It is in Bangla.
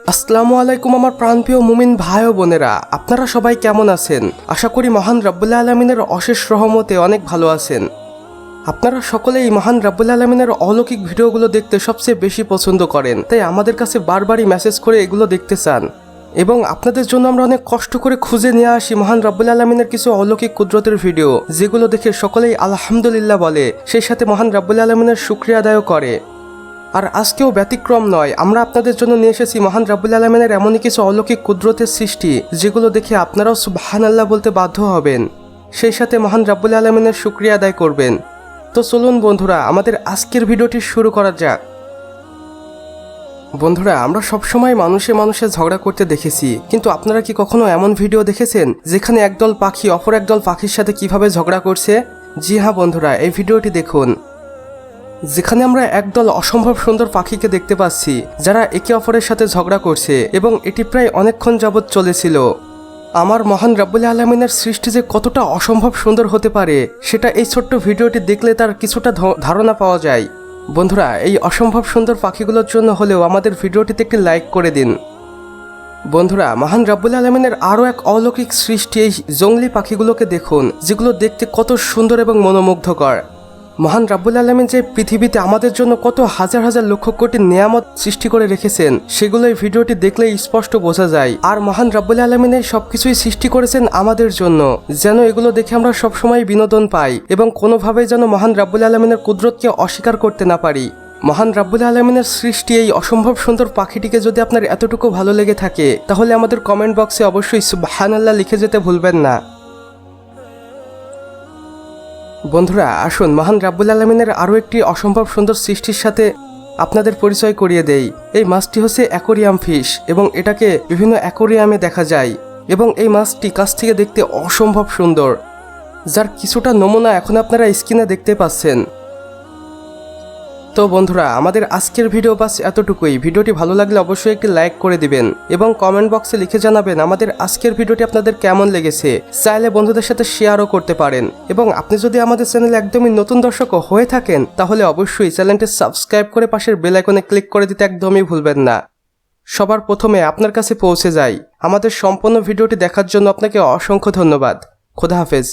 আসসালামু আলাইকুম আমার প্রাণপ্রিয় মুমিন ভাই ও বোনেরা, আপনারা সবাই কেমন আছেন? আশা করি মহান রাব্বুল আলামিনের অশেষ রহমতে অনেক ভালো আছেন। আপনারা সকলেই মহান রাব্বুল আলামিনের অলৌকিক ভিডিওগুলো দেখতে সবচেয়ে বেশি পছন্দ করেন, তাই আমাদের কাছে বারবারই মেসেজ করে এগুলো দেখতে চান এবং আপনাদের জন্য আমরা অনেক কষ্ট করে খুঁজে নিয়ে আসি মহান রাব্বুল আলামিনের কিছু অলৌকিক কুদরতের ভিডিও, যেগুলো দেখে সকলেই আলহামদুলিল্লাহ বলে, সেই সাথে মহান রাব্বুল আলামিনের শুকরিয়া আদায় করে। আর আজকেও ব্যতিক্রম নয়, আমরা আপনাদের জন্য নিয়ে এসেছি মহান রাব্বুল আলামিনের এমনই কিছু অলৌকিক কুদরতের সৃষ্টি, যেগুলো দেখে আপনারাও সুবহানাল্লাহ বলতে বাধ্য হবেন, সেই সাথে মহান রাব্বুল আলামিনের শুকরিয়া আদায় করবেন। তো চলুন বন্ধুরা, আমাদের আজকের ভিডিওটি শুরু করা যাক। বন্ধুরা, আমরা সবসময় মানুষে মানুষে ঝগড়া করতে দেখেছি, কিন্তু আপনারা কি কখনো এমন ভিডিও দেখেছেন যেখানে একদল পাখি অপর একদল পাখির সাথে কিভাবে ঝগড়া করছে? জি হ্যাঁ বন্ধুরা, এই ভিডিওটি দেখুন, যেখানে আমরা একদল অসম্ভব সুন্দর পাখিকে দেখতে পাচ্ছি যারা একে অপরের সাথে ঝগড়া করছে এবং এটি প্রায় অনেকক্ষণ যাবৎ চলেছিল। আমার মহান রাব্বুল আলামিনের সৃষ্টি যে কতটা অসম্ভব সুন্দর হতে পারে সেটা এই ছোট্ট ভিডিওটি দেখলে তার কিছুটা ধারণা পাওয়া যায়। বন্ধুরা, এই অসম্ভব সুন্দর পাখিগুলোর জন্য হলেও আমাদের ভিডিওটিতে একটি লাইক করে দিন। বন্ধুরা, মহান রাব্বুল আলামিনের আরও এক অলৌকিক সৃষ্টি এই জংলি পাখিগুলোকে দেখুন, যেগুলো দেখতে কত সুন্দর এবং মনোমুগ্ধকর। মহান রাব্বুল আলামিন যে পৃথিবীতে আমাদের জন্য কত হাজার হাজার লক্ষ কোটি নিয়ামত সৃষ্টি করে রেখেছেন সেগুলো এই ভিডিওটি দেখলেই স্পষ্ট বোঝা যায়। আর মহান রাব্বুল আলামিন এই সবকিছুই সৃষ্টি করেছেন আমাদের জন্য, যেন এগুলো দেখে আমরা সবসময় বিনোদন পাই এবং কোনোভাবেই যেন মহান রাব্বুল আলামিনের কুদরতকে অস্বীকার করতে না পারি। মহান রাব্বুল আলামিনের সৃষ্টি এই অসম্ভব সুন্দর পাখিটিকে যদি আপনার এতটুকু ভালো লেগে থাকে, তাহলে আমাদের কমেন্ট বক্সে অবশ্যই সুবহানাল্লাহ লিখে যেতে ভুলবেন না। বন্ধুরা, আসুন মহান রাব্বুল আলামিনের আরও একটি অসম্ভব সুন্দর সৃষ্টির সাথে আপনাদের পরিচয় করিয়ে দেই। এই মাছটি হচ্ছে অ্যাকোরিয়াম ফিশ এবং এটাকে বিভিন্ন অ্যাকোরিয়ামে দেখা যায় এবং এই মাছটি কাছ থেকে দেখতে অসম্ভব সুন্দর, যার কিছুটা নমুনা এখন আপনারা স্ক্রিনে দেখতে পাচ্ছেন। তো বন্ধুরা, আমাদের আজকের ভিডিও বাস এতটুকুই। ভিডিওটি ভালো লাগলে অবশ্যই একটি লাইক করে দিবেন এবং কমেন্ট বক্সে লিখে জানাবেন আমাদের আজকের ভিডিওটি আপনাদের কেমন লেগেছে। চাইলে বন্ধুদের সাথে শেয়ারও করতে পারেন এবং আপনি যদি আমাদের চ্যানেলে একদমই নতুন দর্শক হয়ে থাকেন, তাহলে অবশ্যই চ্যানেলটি সাবস্ক্রাইব করে পাশের বেল আইকনে ক্লিক করে দিতে একদমই ভুলবেন না। সবার প্রথমে আপনার কাছে পৌঁছে যাই। আমাদের সম্পূর্ণ ভিডিওটি দেখার জন্য আপনাকে অসংখ্য ধন্যবাদ। খোদা হাফেজ।